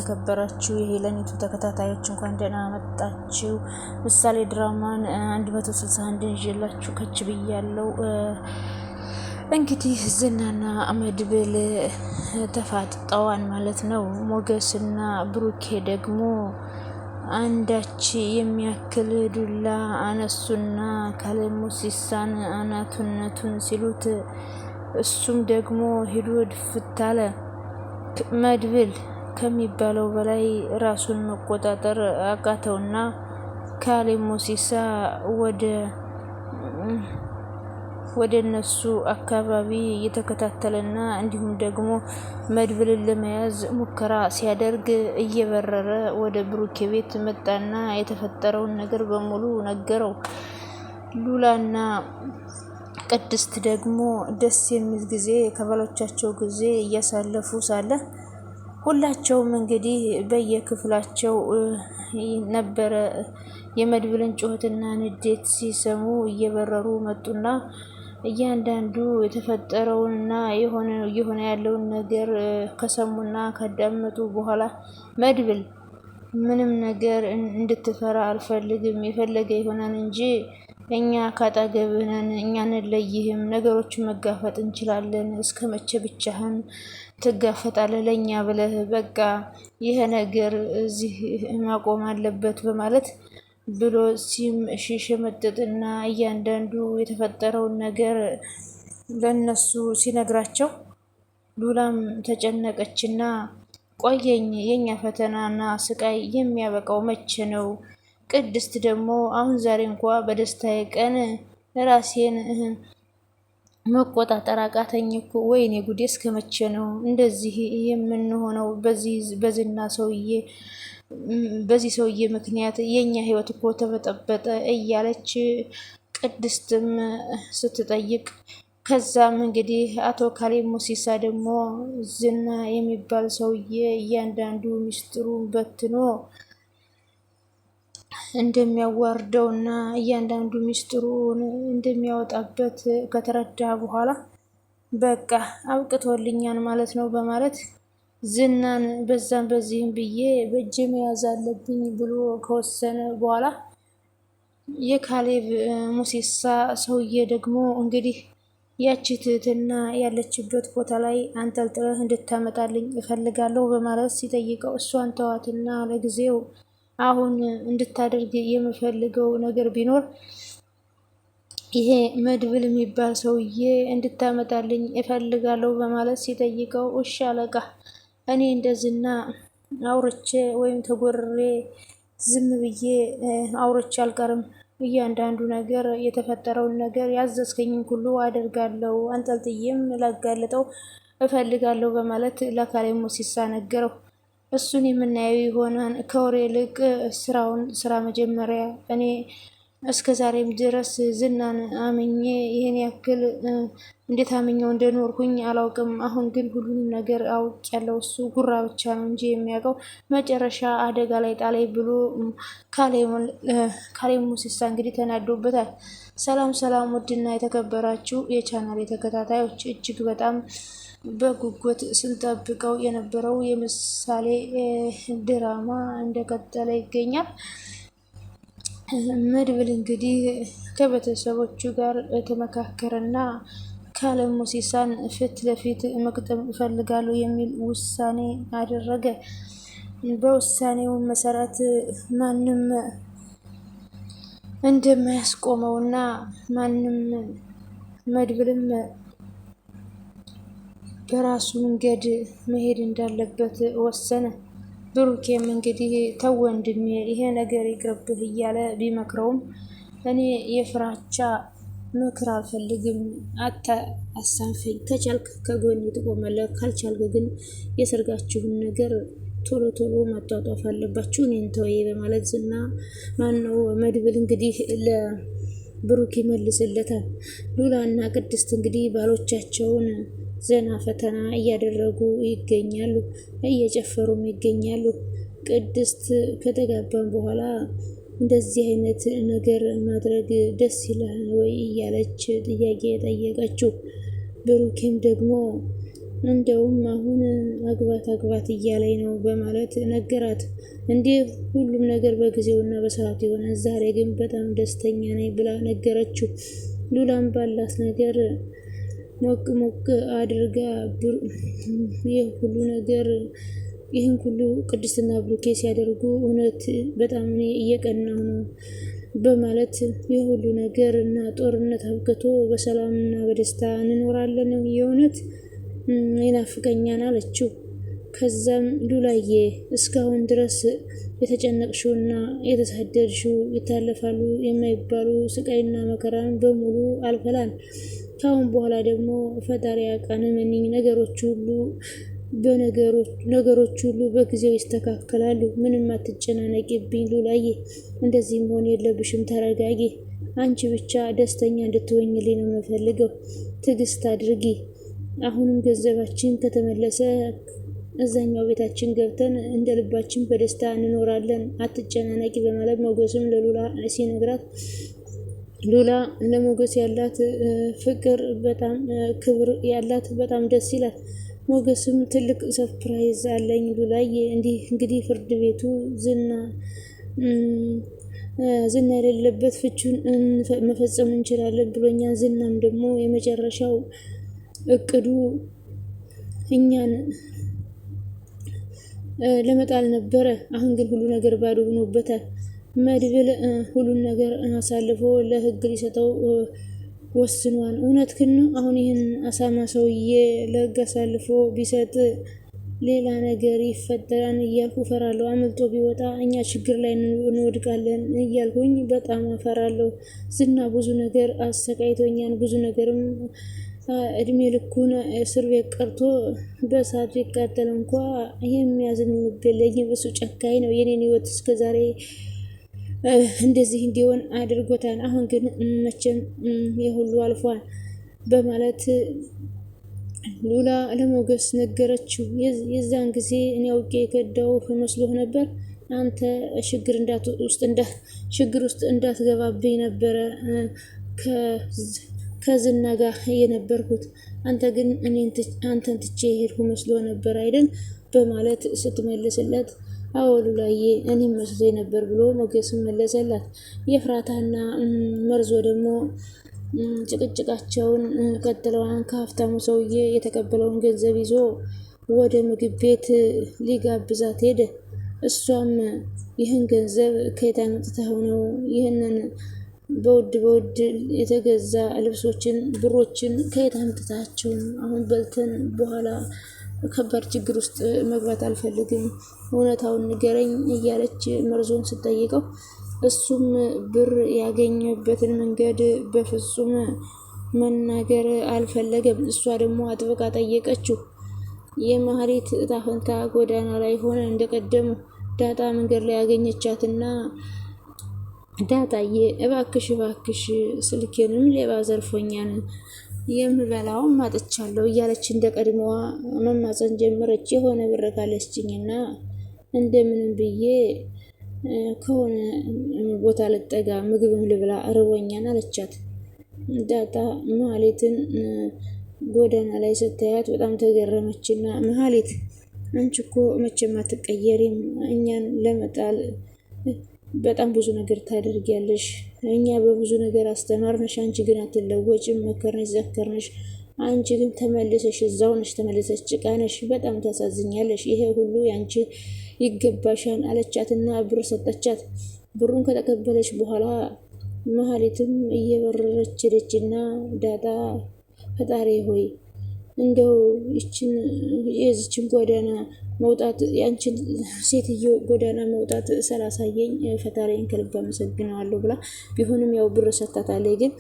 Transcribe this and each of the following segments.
የተከበራችሁ የሄለኒቱ ተከታታዮች እንኳን ደህና መጣችሁ። ምሳሌ ድራማን 161 ይዤላችሁ ከች ብያለሁ። እንግዲህ ዝናና መድብል ተፋጠዋን ማለት ነው። ሞገስና ብሩኬ ደግሞ አንዳች የሚያክል ዱላ አነሱና ካለሙሲሳን አናቱነቱን ሲሉት እሱም ደግሞ ሄዶ ድፍት አለ። መድብል ከሚባለው በላይ ራሱን መቆጣጠር አቃተውና ካለሙሲሳ ወደ እነሱ አካባቢ እየተከታተለና እንዲሁም ደግሞ መድብልን ለመያዝ ሙከራ ሲያደርግ እየበረረ ወደ ብሩኬ ቤት መጣና የተፈጠረውን ነገር በሙሉ ነገረው። ሉላና ቅድስት ደግሞ ደስ የሚል ጊዜ ከባሎቻቸው ጊዜ እያሳለፉ ሳለ ሁላቸውም እንግዲህ በየክፍላቸው ነበረ የመድብልን ጩኸትና ንዴት ሲሰሙ እየበረሩ መጡና እያንዳንዱ የተፈጠረውንና የሆነ ያለውን ነገር ከሰሙና ካዳመጡ በኋላ መድብል ምንም ነገር እንድትፈራ አልፈልግም፣ የፈለገ ይሆናል እንጂ እኛ ካጠገብህ ነን፣ እኛ አንለይህም፣ ነገሮችን መጋፈጥ እንችላለን፣ እስከ መቼ ብቻህን ትጋፈጣለህ ለእኛ ብለህ፣ በቃ ይሄ ነገር እዚህ ማቆም አለበት በማለት ብሎ ሲሸመጥጥና እያንዳንዱ የተፈጠረውን ነገር ለነሱ ሲነግራቸው ሉላም ተጨነቀችና ቆየኝ፣ የኛ ፈተናና ስቃይ የሚያበቃው መቼ ነው? ቅድስት ደግሞ አሁን ዛሬ እንኳ በደስታዬ ቀን ራሴን መቆጣጠር አቃተኝ እኮ፣ ወይኔ ጉዴ እስከ መቼ ነው እንደዚህ የምንሆነው? በዚህ ሰውዬ ምክንያት የኛ ህይወት እኮ ተበጠበጠ እያለች ቅድስትም ስትጠይቅ፣ ከዛም እንግዲህ አቶ ካለሙሲሳ ደግሞ ዝና የሚባል ሰውዬ እያንዳንዱ ሚስጥሩን በትኖ እንደሚያዋርደውና እያንዳንዱ ሚስጥሩን እንደሚያወጣበት ከተረዳ በኋላ በቃ አብቅቶልኛል ማለት ነው በማለት ዝናን በዛም በዚህም ብዬ በእጄ መያዝ አለብኝ ብሎ ከወሰነ በኋላ የካሌብ ሙሲሳ ሰውዬ ደግሞ እንግዲህ ያቺ ትህትና ያለችበት ቦታ ላይ አንጠልጥለህ እንድታመጣልኝ እፈልጋለሁ በማለት ሲጠይቀው እሷን ተዋትና ለጊዜው አሁን እንድታደርግ የምፈልገው ነገር ቢኖር ይሄ መድብል የሚባል ሰውዬ እንድታመጣልኝ እፈልጋለሁ በማለት ሲጠይቀው እሺ አለቃ፣ እኔ እንደዝና አውርቼ ወይም ተጎርሬ ዝም ብዬ አውርቼ አልቀርም። እያንዳንዱ ነገር የተፈጠረውን ነገር ያዘዝከኝን ሁሉ አደርጋለሁ፣ አንጠልጥዬም ላጋለጠው እፈልጋለሁ በማለት ለካለሙሲሳ ነገረው። እሱን የምናየው ይሆናል። ከወሬ ይልቅ ስራ መጀመሪያ። እኔ እስከ ዛሬም ድረስ ዝናን አምኜ ይሄን ያክል እንዴት አምኜው እንደኖርኩኝ አላውቅም። አሁን ግን ሁሉንም ነገር አውቄያለሁ። እሱ ጉራ ብቻ ነው እንጂ የሚያውቀው መጨረሻ አደጋ ላይ ጣላይ ብሎ ካለሙሲሳ እንግዲህ ተናዶበታል። ሰላም ሰላም! ውድና የተከበራችሁ የቻናል ተከታታዮች እጅግ በጣም በጉጉት ስንጠብቀው የነበረው የምሳሌ ድራማ እንደቀጠለ ይገኛል። መድብል እንግዲህ ከቤተሰቦቹ ጋር ተመካከረና ካለሙሲሳን ፊት ለፊት መቅጠም እፈልጋለሁ የሚል ውሳኔ አደረገ። በውሳኔው መሰረት ማንም እንደማያስቆመውና ማንም መድብልም በራሱ መንገድ መሄድ እንዳለበት ወሰነ። ብሩኬም እንግዲህ ተው ወንድሜ ይሄ ነገር ይቅርብህ እያለ ቢመክረውም እኔ የፍራቻ ምክር አልፈልግም፣ አሳንፈኝ፣ ከቻልክ ከጎኔ ትቆማለህ፣ ካልቻልክ ግን የሰርጋችሁን ነገር ቶሎ ቶሎ ማጧጧፍ አለባችሁ፣ እኔን ተወይ በማለት ዝና ማነው መድብል እንግዲህ ለብሩክ ይመልስለታል። ሉላና ቅድስት እንግዲህ ባሎቻቸውን ዘና ፈተና እያደረጉ ይገኛሉ፣ እየጨፈሩም ይገኛሉ። ቅድስት ከተጋባን በኋላ እንደዚህ አይነት ነገር ማድረግ ደስ ይላል ወይ እያለች ጥያቄ ጠየቀችው። ብሩኬም ደግሞ እንደውም አሁን አግባት አግባት እያለኝ ነው በማለት ነገራት። እንዴ ሁሉም ነገር በጊዜውና በሰዓቱ የሆነ ዛሬ ግን በጣም ደስተኛ ነኝ ብላ ነገረችው። ሉላም ባላት ነገር ሞቅ ሞቅ አድርጋ ይህ ሁሉ ነገር ይህን ሁሉ ቅድስትና ብሩኬ ሲያደርጉ እውነት በጣም እኔ እየቀናሁ ነው በማለት የሁሉ ነገር እና ጦርነት አብቅቶ በሰላምና በደስታ እንኖራለን የእውነት ይናፍቀኛል አለችው። ከዛም ሉላዬ እስካሁን ድረስ የተጨነቅሽውና የተሳደድሽው ይታለፋሉ የማይባሉ ስቃይና መከራን በሙሉ አልፈላል። ካሁን በኋላ ደግሞ ፈጣሪ ያውቃል እመኚኝ፣ ነገሮች ሁሉ በጊዜው ይስተካከላሉ። ምንም አትጨናነቂብኝ ሉላዬ፣ እንደዚህ መሆን የለብሽም፣ ተረጋጊ። አንቺ ብቻ ደስተኛ እንድትወኝልኝ ነው የምፈልገው። ትዕግስት አድርጊ። አሁንም ገንዘባችን ከተመለሰ እዛኛው ቤታችን ገብተን እንደ ልባችን በደስታ እንኖራለን፣ አትጨናነቂ በማለት ሞገስም ለሉላ ሲነግራት ሉላ ለሞገስ ያላት ፍቅር በጣም ክብር ያላት በጣም ደስ ይላል። ሞገስም ትልቅ ሰርፕራይዝ አለኝ ሉላዬ፣ እንግዲህ ፍርድ ቤቱ ዝና የሌለበት ፍቹን መፈጸም እንችላለን ብሎኛል። ዝናም ደግሞ የመጨረሻው እቅዱ እኛን ለመጣል ነበረ። አሁን ግን ሁሉ ነገር ባዶ ሆኖበታል። መድብል ሁሉን ነገር አሳልፎ ለህግ ሊሰጠው ወስኗል። እውነት ግን ነው። አሁን ይህን አሳማ ሰውዬ ለህግ አሳልፎ ቢሰጥ ሌላ ነገር ይፈጠራል እያልኩ እፈራለሁ። አመልጦ ቢወጣ እኛ ችግር ላይ እንወድቃለን እያልኩኝ በጣም እፈራለሁ። ዝና ብዙ ነገር አሰቃይቶኛል። ብዙ ነገርም እድሜ ልኩን እስር ቤት ቀርቶ በእሳት ቢቃጠል እንኳ የሚያዝን ልብ የለኝም። እሱ ጨካኝ ነው። የኔን ህይወት እስከዛሬ እንደዚህ እንዲሆን አድርጎታል። አሁን ግን መቼም የሁሉ አልፏል በማለት ሉላ ለሞገስ ነገረችው። የዛን ጊዜ እኔ አውቄ የከዳው መስሎህ ነበር። አንተ ችግር ውስጥ እንዳትገባብኝ ነበረ ከዝና ጋር የነበርኩት። አንተ ግን አንተን ትቼ ሄድኩ መስሎ ነበር አይደል በማለት ስትመልስለት አዎ ሉላዬ እኔም መስሎኝ ነበር ብሎ ሞገስም መለሰላት። የፍራታና መርዞ ደግሞ ጭቅጭቃቸውን ቀጥለዋን። ከሀብታሙ ሰውዬ የተቀበለውን ገንዘብ ይዞ ወደ ምግብ ቤት ሊጋብዛት ሄደ። እሷም ይህን ገንዘብ ከየት አምጥተኸው ነው? ይህንን በውድ የተገዛ ልብሶችን ብሮችን ከየት አምጥታቸው? አሁን በልተን በኋላ ከባድ ችግር ውስጥ መግባት አልፈልግም፣ እውነታውን ንገረኝ እያለች መርዞን ስትጠይቀው እሱም ብር ያገኘበትን መንገድ በፍጹም መናገር አልፈለገም። እሷ ደግሞ አጥብቃ ጠየቀችው። የማህሌት እጣ ፈንታ ጎዳና ላይ ሆነ እንደቀደሙ። ዳጣ መንገድ ላይ ያገኘቻትና ዳጣዬ እባክሽ ስልኬንም ሌባ ዘርፎኛል፣ የምበላውም አጥቻለሁ እያለች እንደ ቀድሞዋ መማፀን ጀመረች። የሆነ ብር ካለችኝና እንደምንም ብዬ ከሆነ ቦታ ልጠጋ፣ ምግብም ልብላ፣ እርቦኛል አለቻት። ዳጣ መሀሌትን ጎዳና ላይ ስታያት በጣም ተገረመችና መሀሌት አንቺ እኮ መቼም አትቀየሪም፣ እኛን ለመጣል በጣም ብዙ ነገር ታደርጊያለሽ። እኛ በብዙ ነገር አስተማርነሽ፣ አንቺ ግን አትለወጭም። መከርነሽ፣ ዘከርነሽ፣ አንቺ ግን ተመልሰሽ እዛው ነሽ፣ ተመልሰሽ ጭቃ ነሽ። በጣም ታሳዝኛለሽ። ይሄ ሁሉ ያንቺ ይገባሻል አለቻትና ብር ሰጠቻት። ብሩን ከተቀበለች በኋላ መሀሌትም እየበረረች ሄደችና ዳጣ ፈጣሪ ሆይ እንደው የዚችን ጎዳና መውጣት ያንቺን ሴትዮ ጎዳና መውጣት ስላሳየኝ ፈጣሪን ከልብ አመሰግነዋለሁ ብላ ቢሆንም ያው ብር ሰጥታታለች። ግን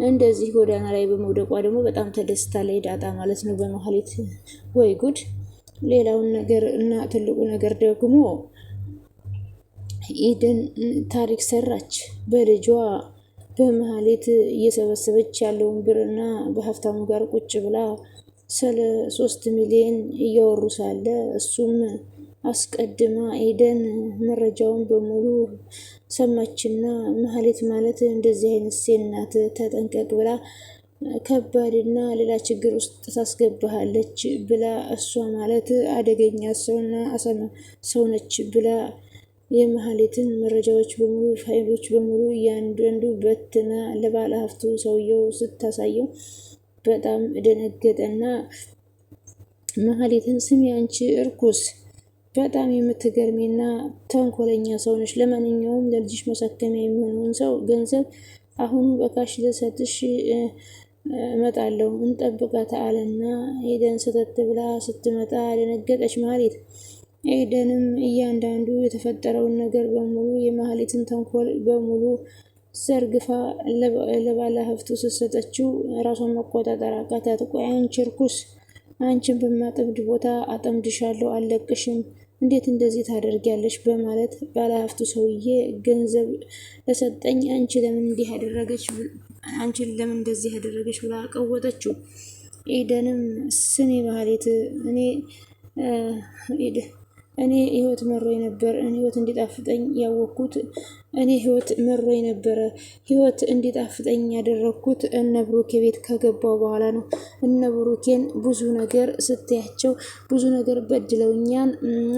እንደዚህ ጎዳና ላይ በመውደቋ ደግሞ በጣም ተደስታለች ዳጣ ማለት ነው በመሀሌት። ወይ ጉድ! ሌላውን ነገር እና ትልቁ ነገር ደግሞ ኢደን ታሪክ ሰራች። በልጇ በመሀሌት እየሰበሰበች ያለውን ብርና በሀብታሙ ጋር ቁጭ ብላ ስለ 3 ሚሊዮን እያወሩ ሳለ እሱም አስቀድማ ኢደን መረጃውን በሙሉ ሰማችና መሀሌት ማለት እንደዚህ አይነት ሴት ናት ተጠንቀቅ ብላ ከባድና ሌላ ችግር ውስጥ ታስገባሃለች ብላ እሷ ማለት አደገኛ ሰው ነች ብላ የመሀሌትን መረጃዎች በሙሉ ፋይሎች በሙሉ እያንዳንዱ በትና ለባለ ሀብቱ ሰውየው ስታሳየው በጣም ደነገጠና መሀሌትን ስሚ አንቺ እርኩስ በጣም የምትገርሚና ተንኮለኛ ሰው ነች። ለማንኛውም ለልጅሽ መሳከሚያ የሚሆነውን ሰው ገንዘብ አሁን በካሽ ልሰጥሽ እመጣለሁ እንጠብቃት አለና ኤደን ስተት ብላ ስትመጣ ደነገጠች መሀሌት። ኤደንም እያንዳንዱ የተፈጠረውን ነገር በሙሉ የመሀሌትን ተንኮል በሙሉ ዘርግፋ ለባለ ሀብቱ ስትሰጠችው ራሷን መቆጣጠር አቃታት። ቆይ አንቺ እርኩስ፣ አንቺን በማጠምድ ቦታ አጠምድሻለሁ፣ አልለቅሽም፣ እንዴት እንደዚህ ታደርጊያለሽ? በማለት ባለ ሀብቱ ሰውዬ ገንዘብ ለሰጠኝ አንቺን ለምን እንደዚህ ያደረገች ብላ ቀወጠችው። ኤደንም ስሜ መሀሌት እኔ ህይወት መሮኝ ነበር። እኔ ህይወት እንዲጣፍጠኝ ያወቅኩት እኔ ህይወት መሮኝ ነበረ። ህይወት እንዲጣፍጠኝ ያደረግኩት እነ ብሩኬ ቤት ከገባው በኋላ ነው። እነ ብሩኬን ብዙ ነገር ስትያቸው ብዙ ነገር በድለውኛን፣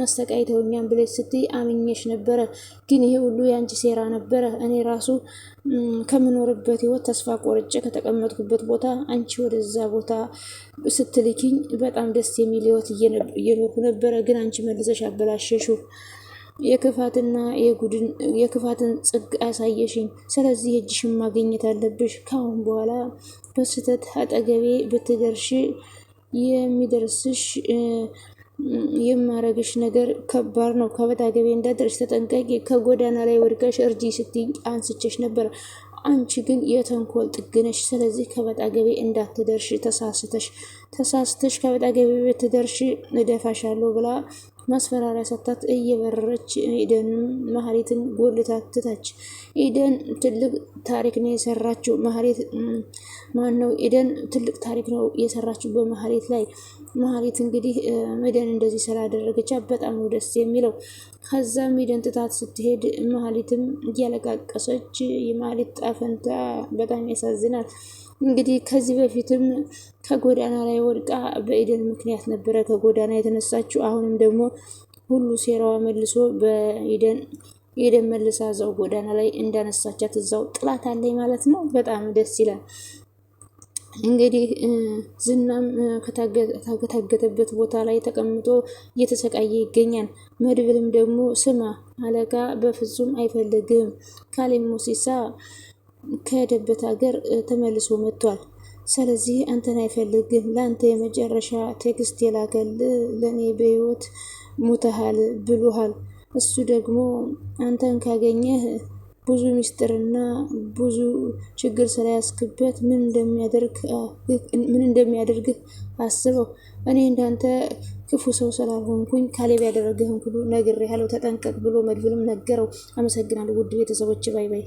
አሰቃይተውኛን ብለሽ ስትይ አምኜሽ ነበረ። ግን ይሄ ሁሉ የአንቺ ሴራ ነበረ። እኔ ራሱ ከምኖርበት ህይወት ተስፋ ቆርጬ ከተቀመጥኩበት ቦታ አንቺ ወደዛ ቦታ ስትልኪኝ በጣም ደስ የሚል ህይወት እየኖርኩ ነበረ። ግን አንቺ መልሰሽ አበላሸሹ። የክፋትን ጽግ አሳየሽኝ። ስለዚህ እጅሽን ማግኘት አለብሽ። ካሁን በኋላ በስህተት አጠገቤ ብትደርሽ የሚደርስሽ የማረግሽ ነገር ከባድ ነው። ከበታገቤ እንዳደርሽ ተጠንቀቂ። ከጎዳና ላይ ወድቀሽ እርጂ ስትይ አንስቼሽ ነበር። አንቺ ግን የተንኮል ጥግነሽ። ስለዚህ ከበጣገቤ እንዳትደርሽ ተሳስተሽ ከበጣገቤ ብትደርሽ እደፋሻለሁ ብላ ማስፈራሪያ ሰታት እየበረረች ኤደን መሀሌትን ጎልታት ትታች። ኤደን ትልቅ ታሪክ ነው የሰራችው። ኤደን ትልቅ ታሪክ ነው የሰራችው በመሀሌት ላይ። መሀሌት እንግዲህ ኤደን እንደዚህ ስላደረገች በጣም ነው ደስ የሚለው። ከዛም ኤደን ትታት ስትሄድ መሀሌትም እያለቃቀሰች የመሀሌት ጣፈንታ በጣም ያሳዝናል። እንግዲህ ከዚህ በፊትም ከጎዳና ላይ ወድቃ በኤደን ምክንያት ነበረ ከጎዳና የተነሳችው። አሁንም ደግሞ ሁሉ ሴራዋ መልሶ ኤደን መልሳ እዛው ጎዳና ላይ እንዳነሳቻት እዛው ጥላት አለኝ ማለት ነው። በጣም ደስ ይላል። እንግዲህ ዝናም ከታገተበት ቦታ ላይ ተቀምጦ እየተሰቃየ ይገኛል። መድብልም ደግሞ ስማ አለቃ በፍጹም አይፈልግም፣ ካሌብ ሞሲሳ ከሄደበት ሀገር ተመልሶ መጥቷል። ስለዚህ አንተን አይፈልግም። ለአንተ የመጨረሻ ቴክስት የላከል ለእኔ በህይወት ሙተሃል ብሎሃል። እሱ ደግሞ አንተን ካገኘህ ብዙ ሚስጥርና ብዙ ችግር ስለያስክበት ምን እንደሚያደርግህ አስበው። እኔ እንዳንተ ክፉ ሰው ስላልሆንኩኝ ካሌብ ያደረገህን ሁሉ ነግሬሃለሁ፣ ተጠንቀቅ ብሎ መድብልም ነገረው። አመሰግናለሁ ውድ ቤተሰቦች፣ ባይ ባይ።